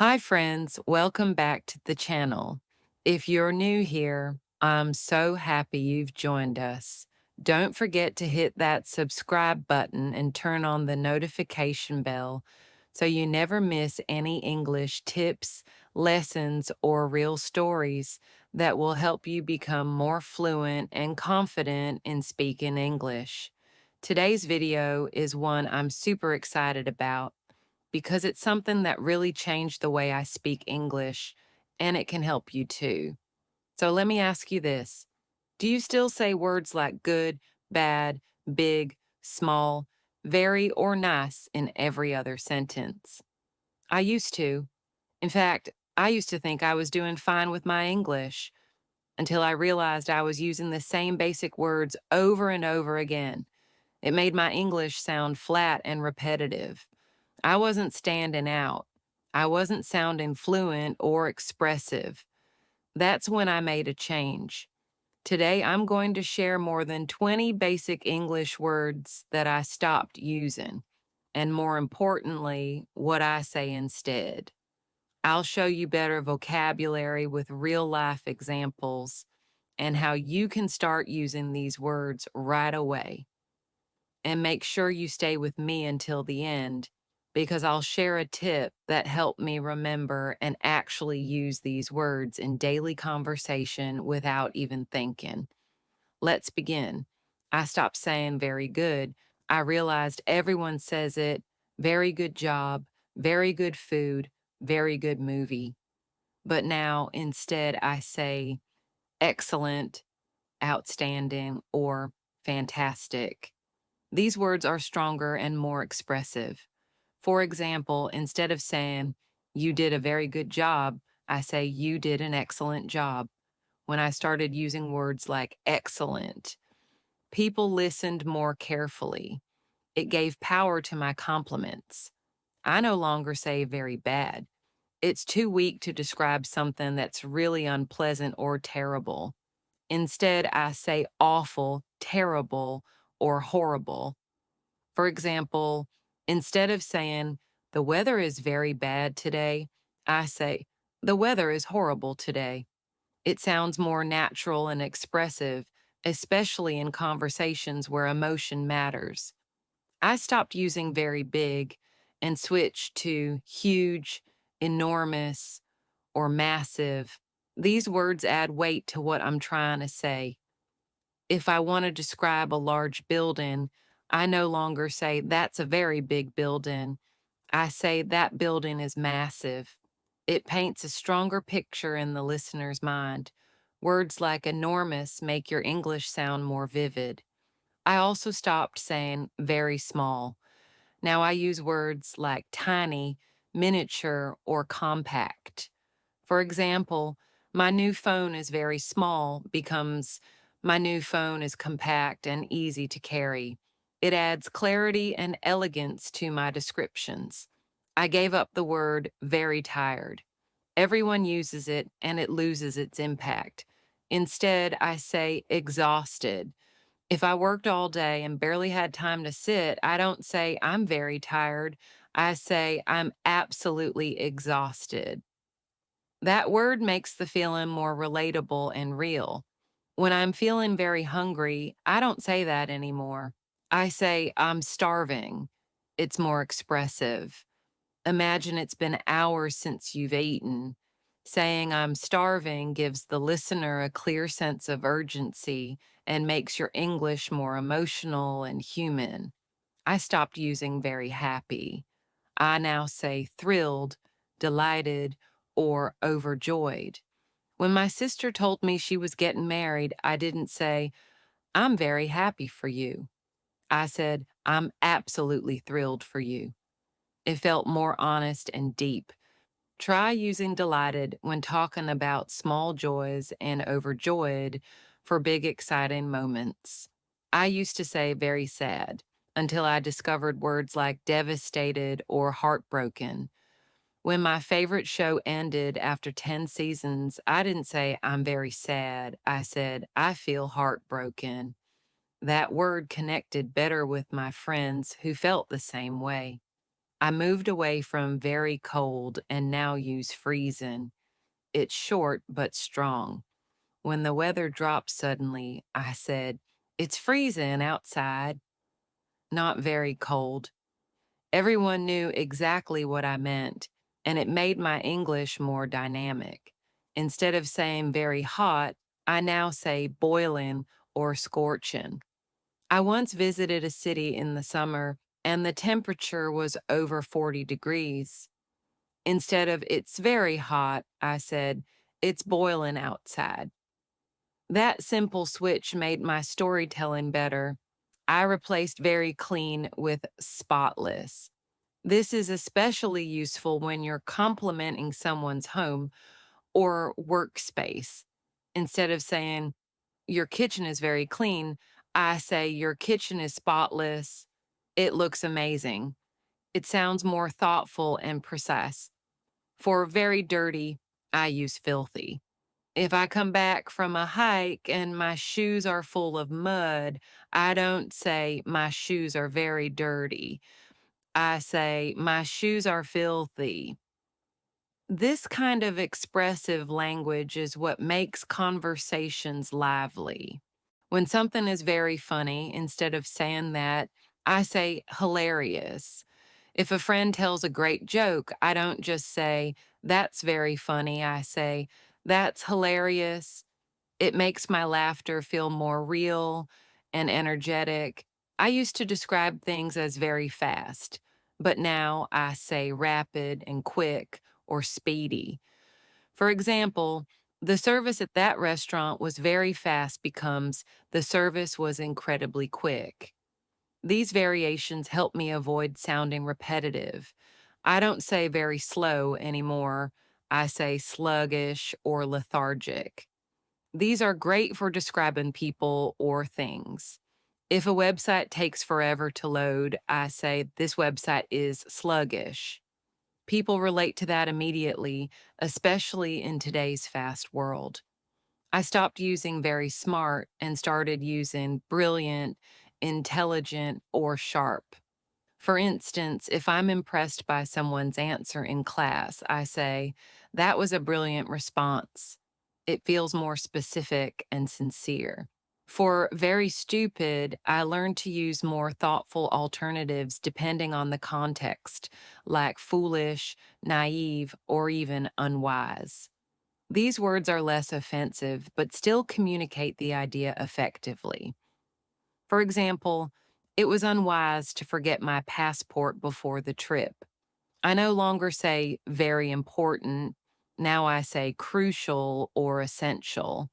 Hi, friends. Welcome back to the channel. If you're new here, I'm so happy you've joined us. Don't forget to hit that subscribe button and turn on the notification bell so you never miss any English tips, lessons, or real stories that will help you become more fluent and confident in speaking English. Today's video is one I'm super excited about because it's something that really changed the way I speak English, and it can help you too. So let me ask you this. Do you still say words like good, bad, big, small, very, or nice in every other sentence? I used to. In fact, I used to think I was doing fine with my English until I realized I was using the same basic words over and over again. It made my English sound flat and repetitive. I wasn't standing out. I wasn't sounding fluent or expressive. That's when I made a change. Today, I'm going to share more than 20 basic English words that I stopped using, and more importantly, what I say instead. I'll show you better vocabulary with real life examples and how you can start using these words right away. And make sure you stay with me until the end because I'll share a tip that helped me remember and actually use these words in daily conversation without even thinking. Let's begin. I stopped saying very good. I realized everyone says it. Very good job, very good food, very good movie. But now instead I say excellent, outstanding, or fantastic. These words are stronger and more expressive. For example, instead of saying, you did a very good job, I say, you did an excellent job. When I started using words like excellent, people listened more carefully. It gave power to my compliments. I no longer say very bad. It's too weak to describe something that's really unpleasant or terrible. Instead, I say awful, terrible, or horrible. For example, instead of saying, the weather is very bad today, I say, the weather is horrible today. It sounds more natural and expressive, especially in conversations where emotion matters. I stopped using very big and switched to huge, enormous, or massive. These words add weight to what I'm trying to say. If I want to describe a large building, I no longer say that's a very big building. I say that building is massive. It paints a stronger picture in the listener's mind. Words like enormous make your English sound more vivid. I also stopped saying very small. Now I use words like tiny, miniature, or compact. For example, my new phone is very small becomes my new phone is compact and easy to carry. It adds clarity and elegance to my descriptions. I gave up the word very tired. Everyone uses it and it loses its impact. Instead, I say exhausted. If I worked all day and barely had time to sit, I don't say I'm very tired. I say I'm absolutely exhausted. That word makes the feeling more relatable and real. When I'm feeling very hungry, I don't say that anymore. I say, I'm starving. It's more expressive. Imagine it's been hours since you've eaten. Saying I'm starving gives the listener a clear sense of urgency and makes your English more emotional and human. I stopped using very happy. I now say thrilled, delighted, or overjoyed. When my sister told me she was getting married, I didn't say, I'm very happy for you. I said, I'm absolutely thrilled for you. It felt more honest and deep. Try using delighted when talking about small joys and overjoyed for big, exciting moments. I used to say very sad until I discovered words like devastated or heartbroken. When my favorite show ended after 10 seasons, I didn't say, I'm very sad. I said, I feel heartbroken. That word connected better with my friends who felt the same way. I moved away from very cold and now use freezing. It's short but strong. When the weather dropped suddenly, I said, "It's freezing outside." Not very cold. Everyone knew exactly what I meant, and it made my English more dynamic. Instead of saying very hot, I now say boiling or scorching. I once visited a city in the summer, and the temperature was over 40 degrees. Instead of "it's very hot," I said, "it's boiling outside." That simple switch made my storytelling better. I replaced very clean with spotless. This is especially useful when you're complimenting someone's home or workspace. Instead of saying, "Your kitchen is very clean," I say, "Your kitchen is spotless. It looks amazing." It sounds more thoughtful and precise. For very dirty, I use filthy. If I come back from a hike and my shoes are full of mud, I don't say, "My shoes are very dirty." I say, "My shoes are filthy." This kind of expressive language is what makes conversations lively. When something is very funny, instead of saying that, I say hilarious. If a friend tells a great joke, I don't just say, "That's very funny." I say, "That's hilarious." It makes my laughter feel more real and energetic. I used to describe things as very fast, but now I say rapid and quick or speedy. For example, "The service at that restaurant was very fast" becomes "the service was incredibly quick." These variations help me avoid sounding repetitive. I don't say very slow anymore. I say sluggish or lethargic. These are great for describing people or things. If a website takes forever to load, I say, "This website is sluggish." People relate to that immediately, especially in today's fast world. I stopped using very smart and started using brilliant, intelligent, or sharp. For instance, if I'm impressed by someone's answer in class, I say, "That was a brilliant response." It feels more specific and sincere. For very stupid, I learned to use more thoughtful alternatives depending on the context, like foolish, naive, or even unwise. These words are less offensive, but still communicate the idea effectively. For example, "It was unwise to forget my passport before the trip." I no longer say very important. Now I say crucial or essential.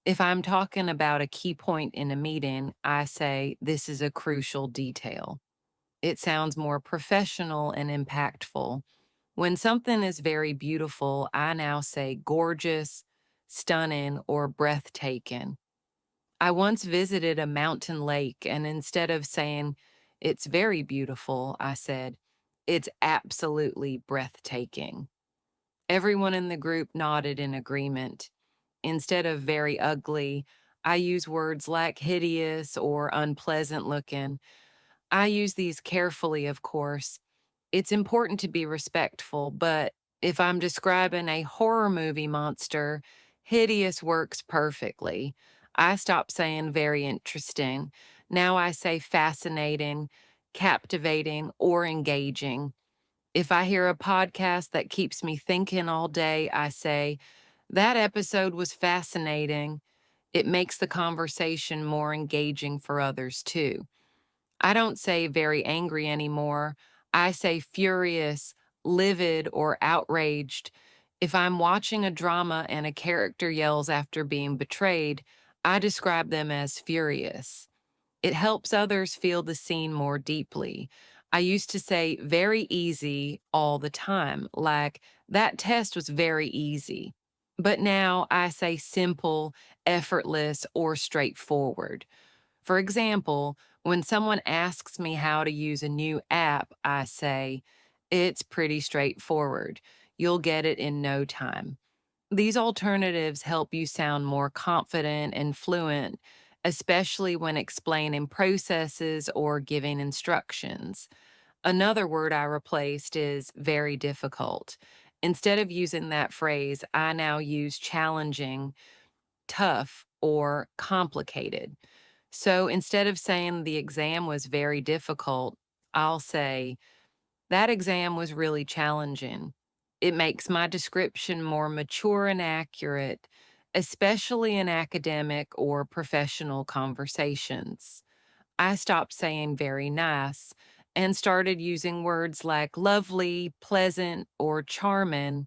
If I'm talking about a key point in a meeting, I say this is a crucial detail. It sounds more professional and impactful. When something is very beautiful, I now say gorgeous, stunning, or breathtaking. I once visited a mountain lake, and instead of saying, "It's very beautiful," I said, "It's absolutely breathtaking." Everyone in the group nodded in agreement. Instead of very ugly, I use words like hideous or unpleasant looking. I use these carefully, of course. It's important to be respectful, but if I'm describing a horror movie monster, hideous works perfectly. I stop saying very interesting. Now I say fascinating, captivating, or engaging. If I hear a podcast that keeps me thinking all day, I say, "That episode was fascinating." It makes the conversation more engaging for others too. I don't say very angry anymore. I say furious, livid, or outraged. If I'm watching a drama and a character yells after being betrayed, I describe them as furious. It helps others feel the scene more deeply. I used to say very easy all the time, like, "That test was very easy." But now I say simple, effortless, or straightforward. For example, when someone asks me how to use a new app, I say, "It's pretty straightforward. You'll get it in no time." These alternatives help you sound more confident and fluent, especially when explaining processes or giving instructions. Another word I replaced is very difficult. Instead of using that phrase, I now use challenging, tough, or complicated. So instead of saying the exam was very difficult, I'll say, that exam was really challenging. It makes my description more mature and accurate, especially in academic or professional conversations. I stopped saying very nice and started using words like lovely, pleasant, or charming.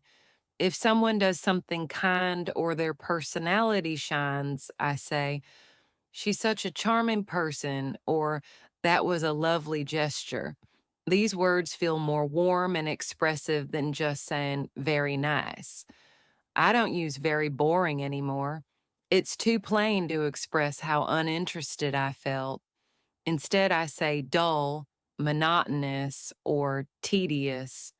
If someone does something kind or their personality shines, I say, she's such a charming person, or that was a lovely gesture. These words feel more warm and expressive than just saying very nice. I don't use very boring anymore. It's too plain to express how uninterested I felt. Instead, I say dull, monotonous, or tedious.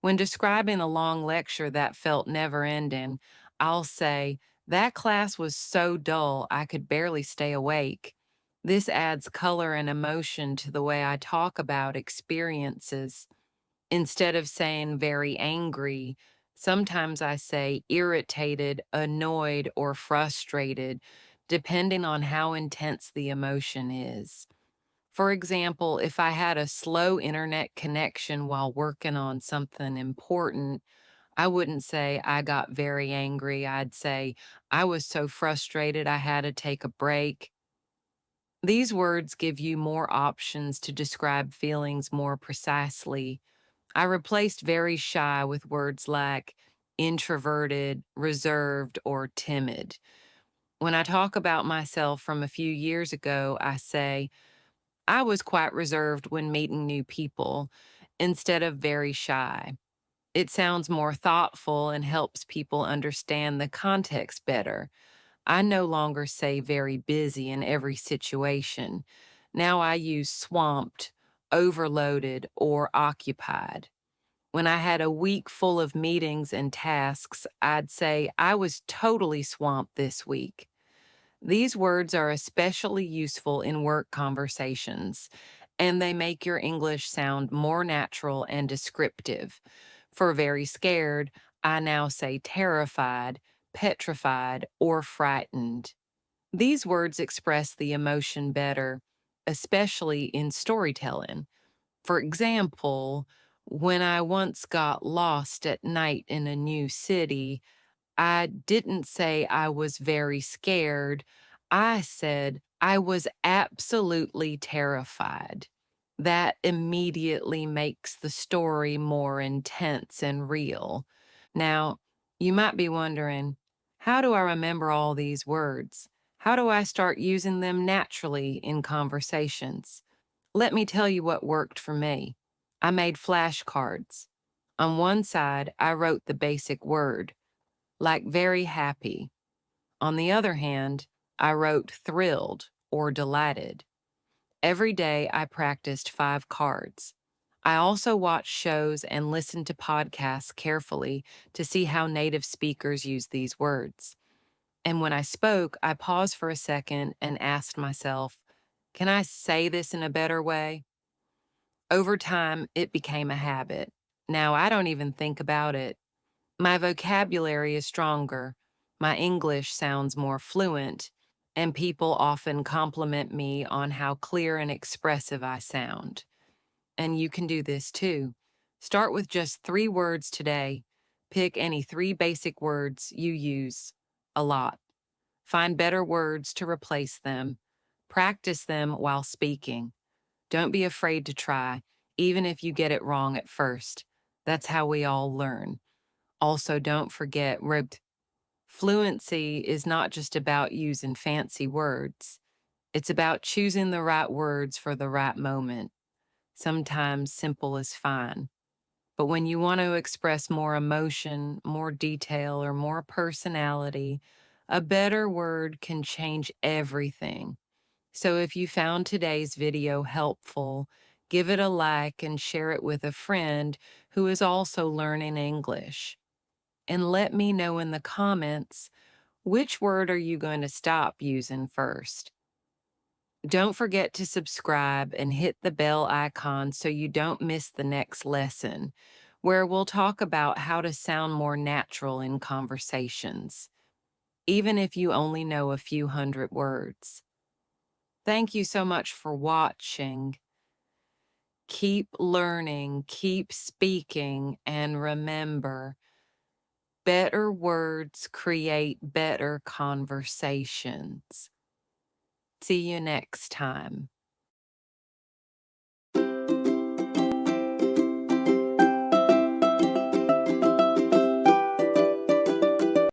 When describing a long lecture that felt never ending, I'll say, that class was so dull I could barely stay awake. This adds color and emotion to the way I talk about experiences. Instead of saying very angry, sometimes I say irritated, annoyed, or frustrated, depending on how intense the emotion is. For example, if I had a slow internet connection while working on something important, I wouldn't say I got very angry. I'd say I was so frustrated I had to take a break. These words give you more options to describe feelings more precisely. I replaced very shy with words like introverted, reserved, or timid. When I talk about myself from a few years ago, I say, I was quite reserved when meeting new people instead of very shy. It sounds more thoughtful and helps people understand the context better. I no longer say very busy in every situation. Now I use swamped, overloaded, or occupied. When I had a week full of meetings and tasks, I'd say I was totally swamped this week. These words are especially useful in work conversations, and they make your English sound more natural and descriptive. For very scared, I now say terrified, petrified, or frightened. These words express the emotion better, especially in storytelling. For example, when I once got lost at night in a new city, I didn't say I was very scared. I said I was absolutely terrified. That immediately makes the story more intense and real. Now, you might be wondering, how do I remember all these words? How do I start using them naturally in conversations? Let me tell you what worked for me. I made flashcards. On one side, I wrote the basic word, like very happy. On the other hand, I wrote thrilled or delighted. Every day I practiced 5 cards. I also watched shows and listened to podcasts carefully to see how native speakers use these words. And when I spoke, I paused for a second and asked myself, can I say this in a better way? Over time, it became a habit. Now I don't even think about it. My vocabulary is stronger, my English sounds more fluent, and people often compliment me on how clear and expressive I sound. And you can do this too. Start with just 3 words today. Pick any 3 basic words you use a lot. Find better words to replace them. Practice them while speaking. Don't be afraid to try, even if you get it wrong at first. That's how we all learn. Also, don't forget, fluency is not just about using fancy words. It's about choosing the right words for the right moment. Sometimes simple is fine. But when you want to express more emotion, more detail, or more personality, a better word can change everything. So if you found today's video helpful, give it a like and share it with a friend who is also learning English. And let me know in the comments, which word are you going to stop using first? Don't forget to subscribe and hit the bell icon so you don't miss the next lesson, where we'll talk about how to sound more natural in conversations, even if you only know a few hundred words. Thank you so much for watching. Keep learning, keep speaking, and remember, better words create better conversations. See you next time.